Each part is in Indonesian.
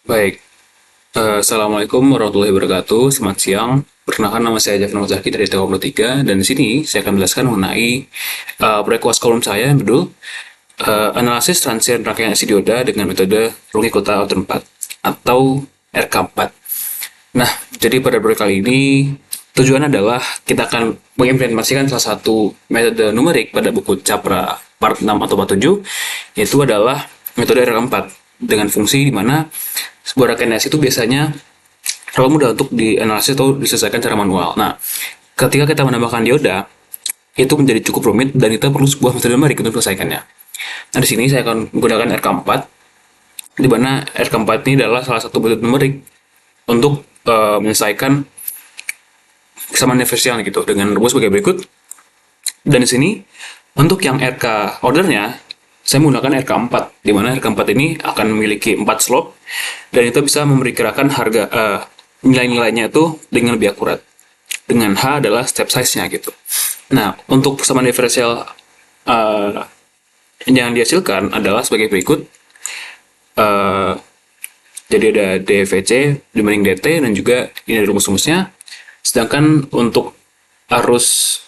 Baik, Assalamualaikum warahmatullahi wabarakatuh. Selamat siang. Perkenalkan nama saya Jafar Zaki dari T23 dan di sini saya akan menjelaskan mengenai proyek UAS kolom saya yang berjudul analisis transient rangkaian IC dioda dengan metode Runge Kota Outer 4 atau RK4. Nah, jadi pada proyek kali ini tujuan adalah kita akan mengimplementasikan salah satu metode numerik pada buku Capra part 6 atau part 7, yaitu adalah metode RK4 dengan fungsi di mana sebuah rangkaian IC itu biasanya terlalu mudah untuk dianalisis atau diselesaikan secara manual. Nah, ketika kita menambahkan dioda, itu menjadi cukup rumit dan kita perlu sebuah metode numerik untuk menyelesaikannya. Nah, di sini saya akan menggunakan RK4, di mana RK4 ini adalah salah satu metode numerik untuk menyelesaikan kesamaan diferensial gitu dengan rumus sebagai berikut. Dan di sini untuk yang RK ordernya saya menggunakan RK4, di mana RK4 ini akan memiliki 4 slope dan itu bisa memperkirakan harga nilai-nilainya itu dengan lebih akurat. Dengan H adalah step size-nya gitu. Nah, untuk persamaan diferensial yang dihasilkan adalah sebagai berikut. Uh, jadi ada DVC dibanding DT dan juga ini ada rumus-rumusnya. Sedangkan untuk arus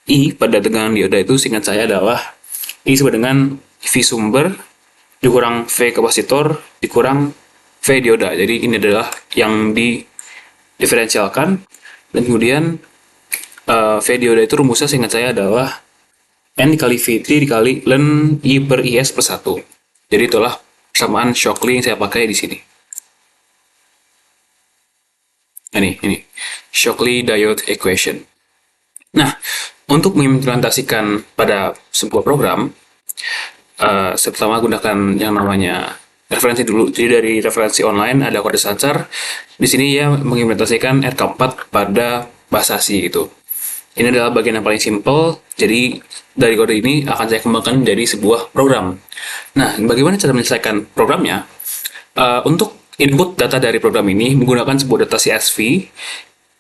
I pada tegangan dioda itu singkat saya adalah I sama dengan V sumber dikurang V kapasitor dikurang V dioda. Jadi ini adalah yang diferensialkan dan kemudian V dioda itu rumusnya singkat saya adalah N dikali VT dikali ln I per IS plus 1. Jadi itulah persamaan Shockley yang saya pakai di sini. Ini Shockley diode equation. Nah, untuk mengimplementasikan pada sebuah program, saya pertama gunakan yang namanya referensi dulu. Jadi dari referensi online ada kode sancar. Di sini ya mengimplementasikan RK4 pada bahasa C gitu. Ini adalah bagian yang paling simple. Jadi dari kode ini akan saya kembangkan menjadi sebuah program. Nah, bagaimana cara menyelesaikan programnya? Untuk input data dari program ini menggunakan sebuah data CSV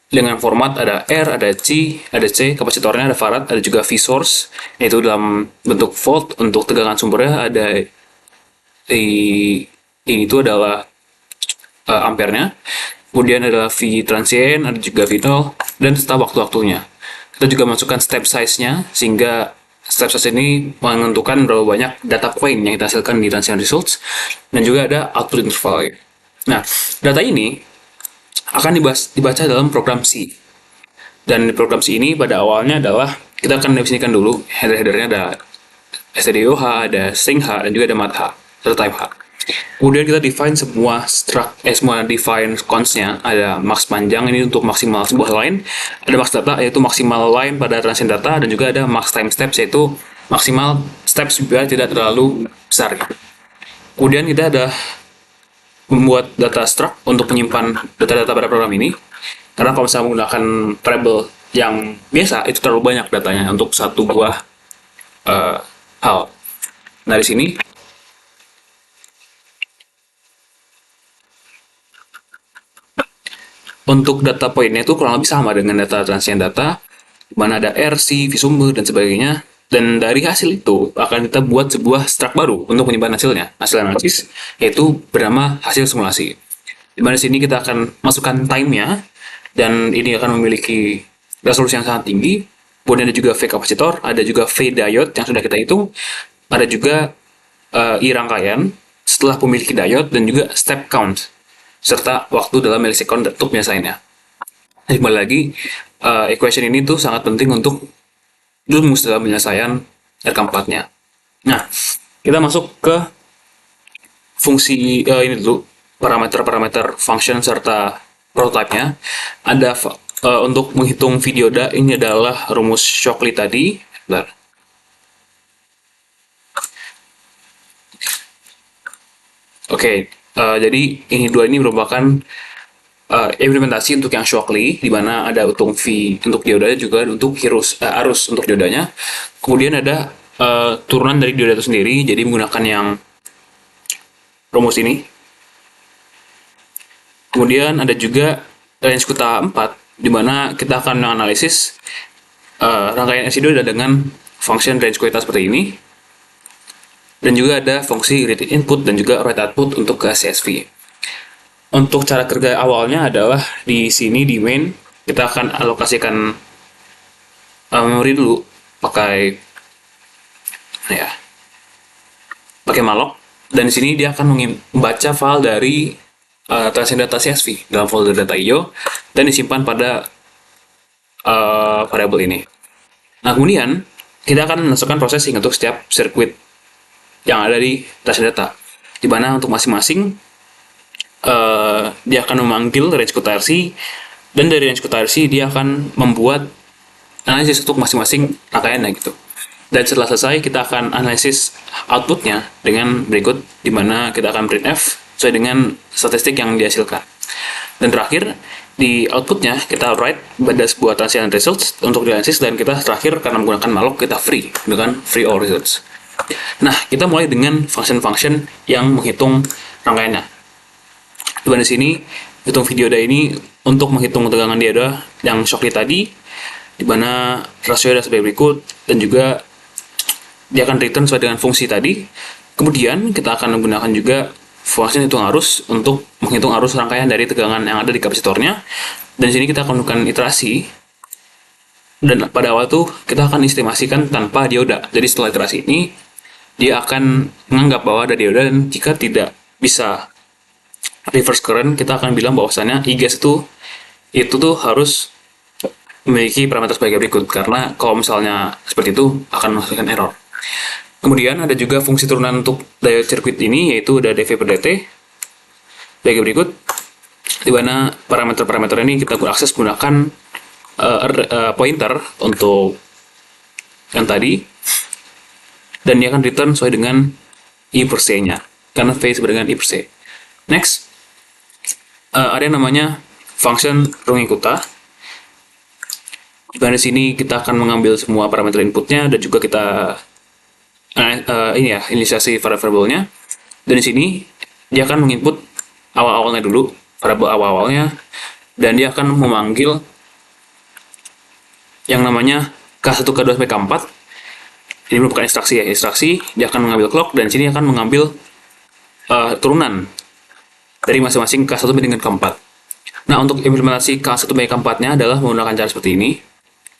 dengan format ada R, ada C, ada C, kapasitornya ada farad, ada juga V source, yaitu dalam bentuk volt. Untuk tegangan sumbernya ada ini itu adalah ampernya. Kemudian adalah V transient, ada juga V0, dan setelah waktu-waktunya. Kita juga masukkan step size-nya, sehingga step size ini menentukan berapa banyak data point yang kita hasilkan di transient results, dan juga ada output interval. Nah, data ini akan dibaca dalam program C. Dan di program C ini pada awalnya adalah kita akan definisikan dulu header-headernya ada stdoh, ada sync H, dan juga ada mat H, atau type H. Kemudian kita define semua define cons-nya. Ada max panjang ini untuk maksimal sebuah line, ada max data yaitu maksimal line pada transient data, dan juga ada max time steps yaitu maksimal steps biar tidak terlalu besar. Kemudian kita ada membuat data struct untuk menyimpan data-data pada program ini. Karena kalau misalnya menggunakan variable yang biasa itu terlalu banyak datanya untuk satu buah hal. Nah, di sini untuk data poinnya itu kurang lebih sama dengan data transient data, di mana ada R, C, V sumber, dan sebagainya. Dan dari hasil itu akan kita buat sebuah struct baru untuk menyimpan hasilnya, hasil analisis, yaitu bernama hasil simulasi. Di mana sini kita akan masukkan time-nya, dan ini akan memiliki resolusi yang sangat tinggi. Kemudian ada juga V kapasitor, ada juga V diode yang sudah kita hitung, ada juga I rangkaian setelah memiliki diode, dan juga step count serta waktu dalam milisekund untuk penyelesaiannya. Jadi kembali lagi, equation ini tuh sangat penting untuk rumus dalam penyelesaian RK4-nya. Nah, kita masuk ke fungsi ini dulu, parameter-parameter function serta prototype-nya. Ada untuk menghitung V dioda, ini adalah rumus Shockley tadi. Bentar. Oke, jadi ini dua ini merupakan implementasi untuk yang Shockley, di mana ada untung V untuk diodanya juga untuk arus untuk diodanya. Kemudian ada turunan dari dioda itu sendiri, jadi menggunakan yang rumus ini. Kemudian ada juga range kuta 4, di mana kita akan menganalisis rangkaian IC dioda dengan function range kuta seperti ini. Dan juga ada fungsi read input dan juga write output untuk ke CSV. Untuk cara kerja awalnya adalah di sini di main kita akan alokasikan memori dulu pakai ya pakai malloc, dan di sini dia akan membaca file dari transient data CSV dalam folder data IO dan disimpan pada variabel ini. Nah, kemudian kita akan memasukkan processing untuk setiap sirkuit yang ada di transient data, di mana untuk masing-masing dia akan memanggil range QTRC, dan dari range QTRC dia akan membuat analisis untuk masing-masing rangkaiannya gitu. Dan setelah selesai, kita akan analisis outputnya dengan berikut, di mana kita akan printf sesuai dengan statistik yang dihasilkan. Dan terakhir, di outputnya kita write pada sebuah transient results untuk dianalisis, dan kita terakhir karena menggunakan malloc kita free dengan free all results. Nah, kita mulai dengan function-function yang menghitung rangkaiannya. Di mana sini hitung video dioda ini untuk menghitung tegangan dioda yang Shockley tadi, di mana rasio ada sebagai berikut, dan juga dia akan return sesuai dengan fungsi tadi. Kemudian kita akan menggunakan juga function hitung arus untuk menghitung arus rangkaian dari tegangan yang ada di kapasitornya. Dan di sini kita akan melakukan iterasi. Dan pada awal tuh kita akan estimasikan tanpa dioda. Jadi setelah iterasi ini, dia akan menganggap bahwa ada dioda, dan jika tidak bisa reverse current, kita akan bilang bahwasannya IGAS itu tuh harus memiliki parameter sebagai berikut, karena kalau misalnya seperti itu akan menghasilkan error. Kemudian ada juga fungsi turunan untuk diode sirkuit ini, yaitu ada dv per dt sebagai berikut, di mana parameter-parameter ini kita akses menggunakan pointer untuk yang tadi, dan dia akan return sesuai dengan I per C-nya, karena V sama dengan I per C. Next, ada yang namanya function rungikuta, di mana di sini kita akan mengambil semua parameter inputnya, dan juga kita inisiasi variabelnya. Dan di sini dia akan menginput awal-awalnya dulu, variabel awal-awalnya, dan dia akan memanggil yang namanya K1, K2, sampai K4. Ini merupakan instruksi dia akan mengambil clock, dan di sini akan mengambil turunan dari masing-masing K1 sampai dengan K4. Nah, untuk implementasi K1 sampai K4-nya adalah menggunakan cara seperti ini.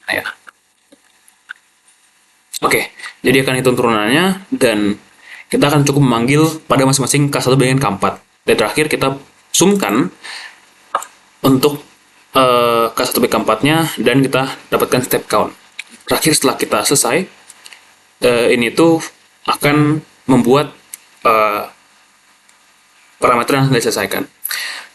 Nah, ya. Oke, jadi akan hitung turunannya, dan kita akan cukup memanggil pada masing-masing K1 dengan K4. Dan terakhir kita sumkan untuk K1 sampai K4-nya, dan kita dapatkan step count. Terakhir setelah kita selesai, ini tuh akan membuat parameter yang sudah diselesaikan.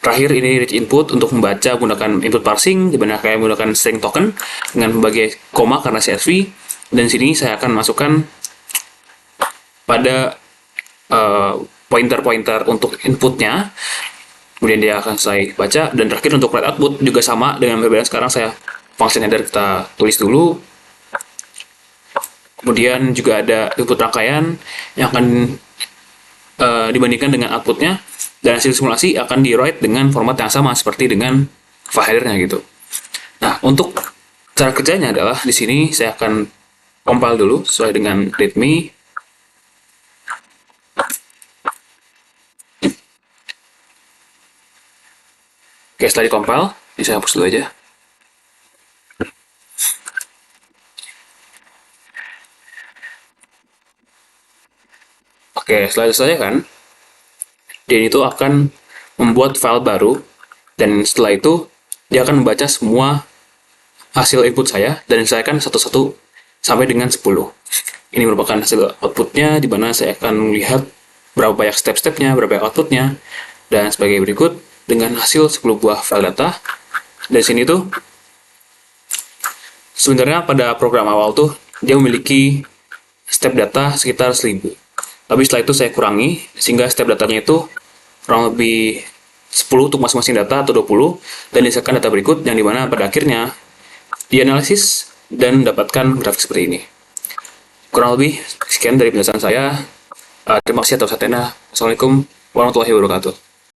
Terakhir ini reach input untuk membaca menggunakan input parsing, di mana kayak menggunakan string token dengan berbagai koma karena CSV. Dan sini saya akan masukkan pada pointer-pointer untuk inputnya, kemudian dia akan saya baca. Dan terakhir untuk write output juga sama dengan berbeda. Sekarang saya function header kita tulis dulu, kemudian juga ada input rangkaian yang akan dibandingkan dengan outputnya, dan hasil simulasi akan di write dengan format yang sama seperti dengan file header-nya gitu. Nah, untuk cara kerjanya adalah di sini saya akan compile dulu sesuai dengan readme. Oke, setelah di-compile, ini saya hapus dulu aja. Oke, setelah diselesaikan, dia itu akan membuat file baru, dan setelah itu dia akan membaca semua hasil input saya dan diselesaikan satu-satu sampai dengan 10. Ini merupakan hasil outputnya, di mana saya akan melihat berapa banyak step-stepnya, berapa banyak outputnya, dan sebagai berikut dengan hasil 10 buah file data. Dari sini tuh sebenarnya pada program awal tuh dia memiliki step data sekitar 1000. Tapi setelah itu saya kurangi sehingga step datanya itu kurang lebih 10 untuk masing-masing data atau 20, dan dihasilkan data berikut yang dimana pada akhirnya dianalisis dan mendapatkan grafik seperti ini. Kurang lebih sekian dari penjelasan saya. Terima kasih atas perhatiannya. Assalamualaikum warahmatullahi wabarakatuh.